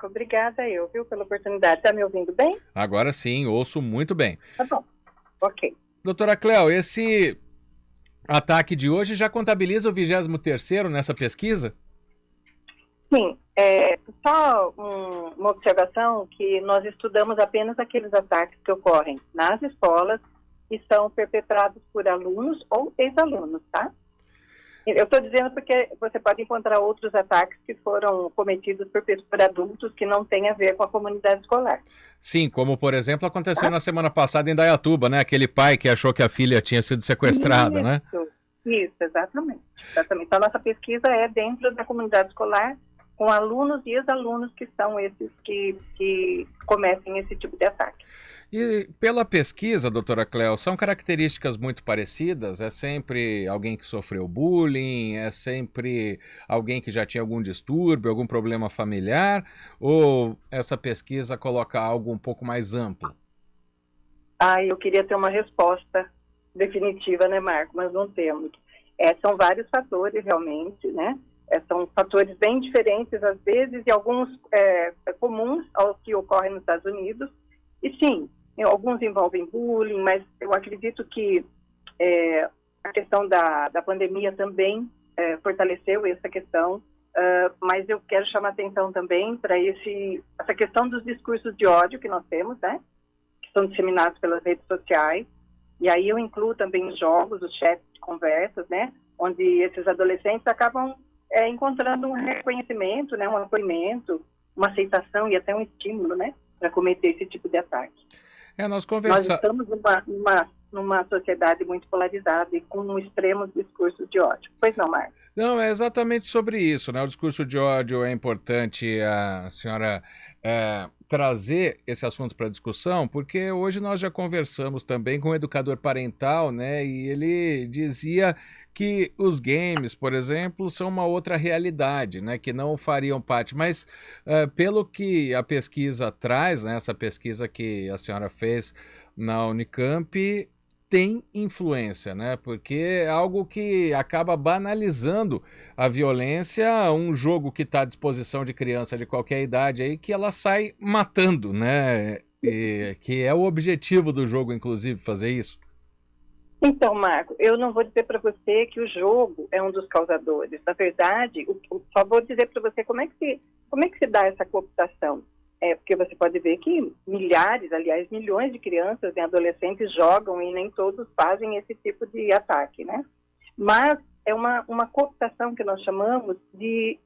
Obrigada viu, pela oportunidade. Está me ouvindo bem? Agora sim, ouço muito bem. Tá bom, ok. Doutora Cléo, esse ataque de hoje já contabiliza o 23º nessa pesquisa? Sim, só uma observação que nós estudamos apenas aqueles ataques que ocorrem nas escolas e são perpetrados por alunos ou ex-alunos, tá? Eu estou dizendo porque você pode encontrar outros ataques que foram cometidos por adultos que não têm a ver com a comunidade escolar. Sim, como por exemplo aconteceu na semana passada em Indaiatuba, né? Aquele pai que achou que a filha tinha sido sequestrada, né? Isso, exatamente. Então, a nossa pesquisa é dentro da comunidade escolar, com alunos e ex-alunos que são esses que cometem esse tipo de ataque. E pela pesquisa, doutora Cléo, são características muito parecidas? É sempre alguém que sofreu bullying? É sempre alguém que já tinha algum distúrbio, algum problema familiar? Ou essa pesquisa coloca algo um pouco mais amplo? Eu queria ter uma resposta definitiva, né, Marco? Mas não temos. São vários fatores, realmente, né? São fatores bem diferentes, às vezes, e alguns comuns aos que ocorrem nos Estados Unidos. E sim, alguns envolvem bullying, mas eu acredito que a questão da pandemia também fortaleceu essa questão, mas eu quero chamar atenção também para essa questão dos discursos de ódio que nós temos, né, que são disseminados pelas redes sociais, e aí eu incluo também os jogos, os chats de conversas, né, onde esses adolescentes acabam encontrando um reconhecimento, né, um acolhimento, uma aceitação e até um estímulo, né, para cometer esse tipo de ataque. Nós estamos numa sociedade muito polarizada e com extremos discursos de ódio. Pois não, Marcos? Não, é exatamente sobre isso, né? O discurso de ódio é importante a senhora trazer esse assunto para discussão, porque hoje nós já conversamos também com o educador parental, né? E ele dizia que os games, por exemplo, são uma outra realidade, né? Que não fariam parte. Mas pelo que a pesquisa traz, né? Essa pesquisa que a senhora fez na Unicamp tem influência, né? Porque é algo que acaba banalizando a violência, um jogo que está à disposição de criança de qualquer idade aí, que ela sai matando, né? E que é o objetivo do jogo, inclusive, fazer isso. Então, Marco, eu não vou dizer para você que o jogo é um dos causadores. Na verdade, só vou dizer para você como é que se dá essa cooptação. Porque você pode ver que milhares, aliás, milhões de crianças e adolescentes jogam e nem todos fazem esse tipo de ataque, né? Mas é uma cooptação que nós chamamos de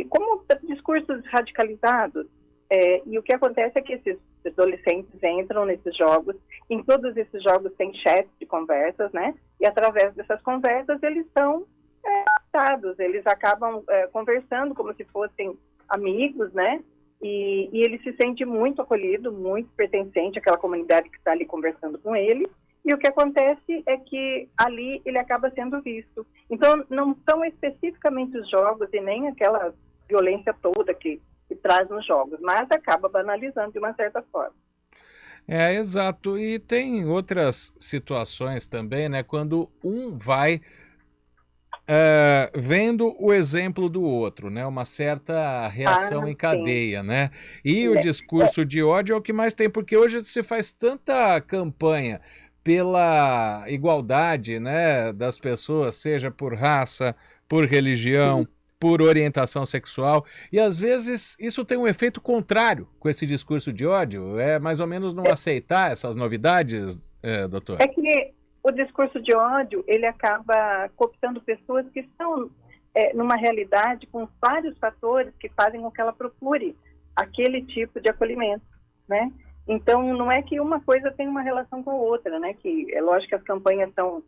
como discursos radicalizados. E o que acontece é que esses adolescentes entram nesses jogos, em todos esses jogos tem chats de conversas, né? E através dessas conversas eles são atados, eles acabam conversando como se fossem amigos, né? E ele se sente muito acolhido, muito pertencente àquela comunidade que está ali conversando com ele. E o que acontece é que ali ele acaba sendo visto. Então, não são especificamente os jogos e nem aquela violência toda que traz nos jogos, mas acaba banalizando de uma certa forma. Exato. E tem outras situações também, né? Quando um vai vendo o exemplo do outro, né? Uma certa reação em cadeia, sim, né? E o discurso de ódio é o que mais tem, porque hoje se faz tanta campanha pela igualdade, né, das pessoas, seja por raça, por religião, por orientação sexual, e às vezes isso tem um efeito contrário com esse discurso de ódio, mais ou menos não aceitar essas novidades, doutor? É que o discurso de ódio, ele acaba cooptando pessoas que estão numa realidade com vários fatores que fazem com que ela procure aquele tipo de acolhimento, né? Então, não é que uma coisa tem uma relação com a outra, né? Que é lógico que as campanhas são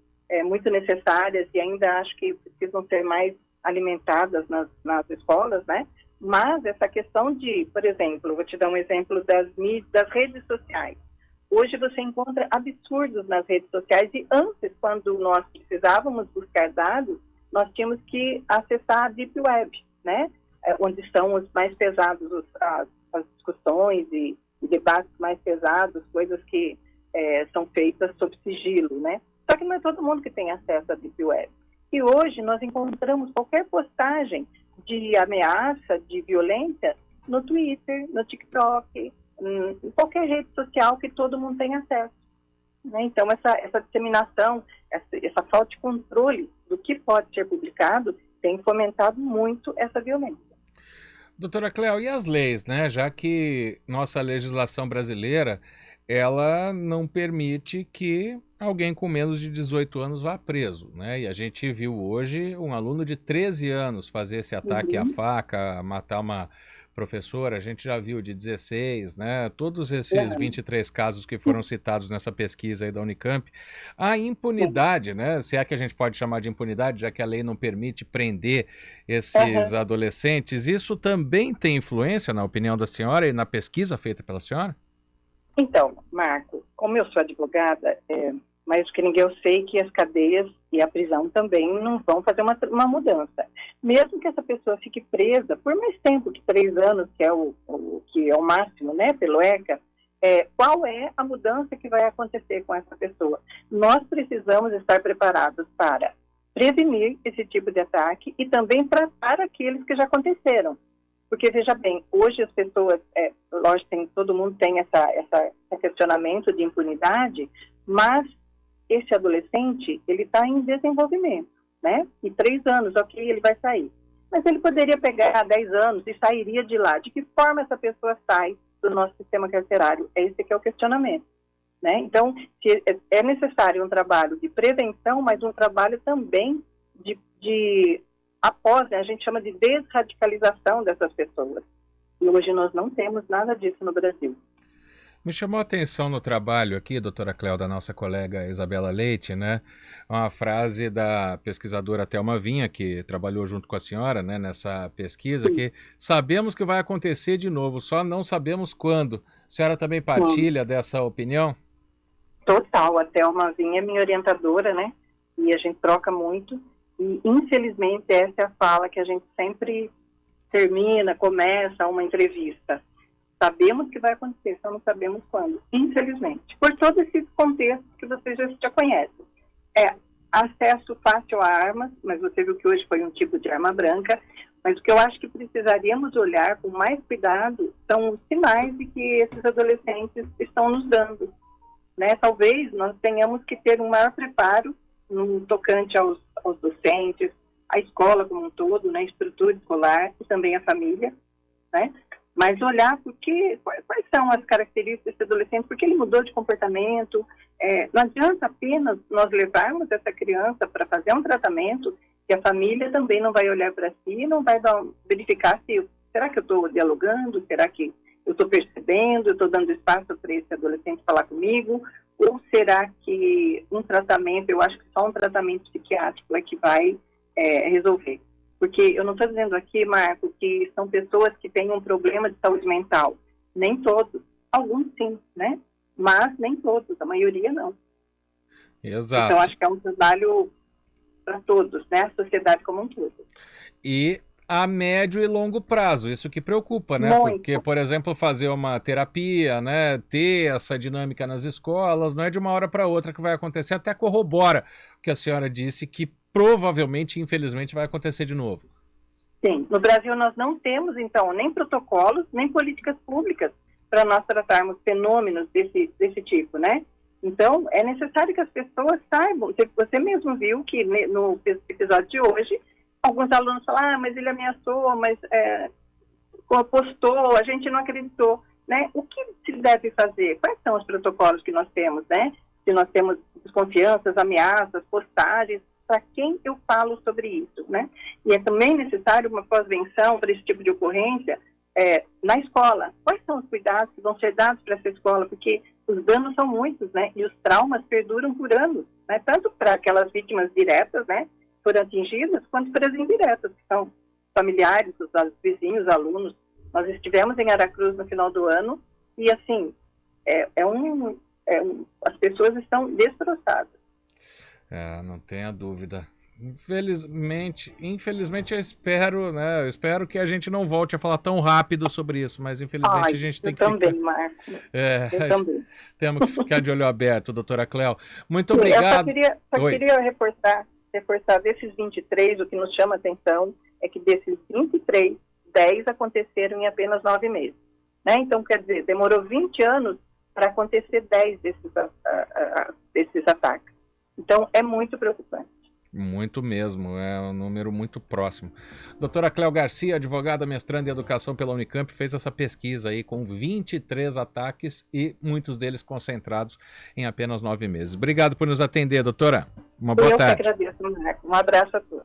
muito necessárias e ainda acho que precisam ser mais alimentadas nas escolas, né? Mas essa questão de, por exemplo, vou te dar um exemplo das redes sociais. Hoje você encontra absurdos nas redes sociais e antes, quando nós precisávamos buscar dados, nós tínhamos que acessar a Deep Web, né? Onde estão os mais pesados, as discussões e debates mais pesados, coisas que são feitas sob sigilo, né? Só que não é todo mundo que tem acesso à Deep Web. E hoje nós encontramos qualquer postagem de ameaça, de violência, no Twitter, no TikTok, em qualquer rede social que todo mundo tem acesso. Né? Então, essa disseminação, essa falta de controle do que pode ser publicado tem fomentado muito essa violência. Doutora Cléo, e as leis, né? Já que nossa legislação brasileira, ela não permite que alguém com menos de 18 anos vá preso, né? E a gente viu hoje um aluno de 13 anos fazer esse ataque à faca, matar uma professora, a gente já viu de 16, né? Todos esses 23 casos que foram citados nessa pesquisa aí da Unicamp. A impunidade, né? Se é que a gente pode chamar de impunidade, já que a lei não permite prender esses adolescentes, isso também tem influência, na opinião da senhora, e na pesquisa feita pela senhora? Então, Marco, como eu sou advogada, mais do que ninguém, eu sei que as cadeias e a prisão também não vão fazer uma mudança. Mesmo que essa pessoa fique presa por mais tempo que 3 anos, que é o máximo, né, pelo ECA, qual é a mudança que vai acontecer com essa pessoa? Nós precisamos estar preparados para prevenir esse tipo de ataque e também tratar aqueles que já aconteceram. Porque, veja bem, hoje as pessoas, lógico, todo mundo tem esse questionamento de impunidade, mas esse adolescente, ele está em desenvolvimento, né? E 3 anos, ok, ele vai sair. Mas ele poderia pegar 10 anos e sairia de lá. De que forma essa pessoa sai do nosso sistema carcerário? Esse que é o questionamento, né? Então, é necessário um trabalho de prevenção, mas um trabalho também após, né, a gente chama de desradicalização dessas pessoas. E hoje nós não temos nada disso no Brasil. Me chamou a atenção no trabalho aqui, doutora Cléo, da nossa colega Isabela Leite, né? Uma frase da pesquisadora Thelma Vinha, que trabalhou junto com a senhora, né, nessa pesquisa, que sabemos que vai acontecer de novo, só não sabemos quando. A senhora também partilha dessa opinião? Total, a Thelma Vinha é minha orientadora, né? E a gente troca muito. E, infelizmente, essa é a fala que a gente sempre começa uma entrevista. Sabemos que vai acontecer, só não sabemos quando, infelizmente. Por todo esse contexto que vocês já conhecem. Acesso fácil a armas, mas você viu que hoje foi um tipo de arma branca, mas o que eu acho que precisaríamos olhar com mais cuidado são os sinais de que esses adolescentes estão nos dando. Né? Talvez nós tenhamos que ter um maior preparo no tocante aos docentes, a escola como um todo, né, a estrutura escolar e também a família, né? Mas olhar quais são as características desse adolescente, porque ele mudou de comportamento. Não adianta apenas nós levarmos essa criança para fazer um tratamento e a família também não vai olhar para si, não vai verificar será que eu estou dialogando, será que eu estou percebendo, eu estou dando espaço para esse adolescente falar comigo, ou será que um tratamento, eu acho que só um tratamento psiquiátrico é que vai resolver? Porque eu não estou dizendo aqui, Marco, que são pessoas que têm um problema de saúde mental. Nem todos. Alguns sim, né? Mas nem todos, a maioria não. Exato. Então, acho que é um trabalho para todos, né? A sociedade como um todo. E a médio e longo prazo, isso que preocupa, né? Muito. Porque, por exemplo, fazer uma terapia, né? Ter essa dinâmica nas escolas, não é de uma hora para outra que vai acontecer, até corrobora o que a senhora disse, que provavelmente, infelizmente, vai acontecer de novo. Sim, no Brasil nós não temos, então, nem protocolos, nem políticas públicas para nós tratarmos fenômenos desse tipo, né? Então, é necessário que as pessoas saibam. Você mesmo viu que no episódio de hoje, alguns alunos falam, mas ele ameaçou, mas postou, a gente não acreditou, né? O que se deve fazer? Quais são os protocolos que nós temos, né? Se nós temos desconfianças, ameaças, postagens, para quem eu falo sobre isso, né? E é também necessário uma pós-venção para esse tipo de ocorrência na escola. Quais são os cuidados que vão ser dados para essa escola? Porque os danos são muitos, né? E os traumas perduram por anos, né? Tanto para aquelas vítimas diretas, né? Foram atingidas, quanto para as indiretas, que são familiares, os vizinhos, alunos. Nós estivemos em Aracruz no final do ano e, assim, as pessoas estão destroçadas. Não tenha dúvida. Infelizmente eu espero, né? Eu espero que a gente não volte a falar tão rápido sobre isso, mas infelizmente a gente tem que ficar... Marco. Eu também. Temos que ficar de olho aberto, doutora Cléo. Muito obrigado. Eu só queria reforçar desses 23, o que nos chama a atenção é que desses 23, 10 aconteceram em apenas 9 meses. Né? Então, quer dizer, demorou 20 anos para acontecer 10 desses ataques. Então, é muito preocupante. Muito mesmo, é um número muito próximo. Doutora Cléo Garcia, advogada mestranda em Educação pela Unicamp, fez essa pesquisa aí com 23 ataques e muitos deles concentrados em apenas 9 meses. Obrigado por nos atender, doutora. Uma boa tarde. Eu que agradeço, Marco. Um abraço a todos.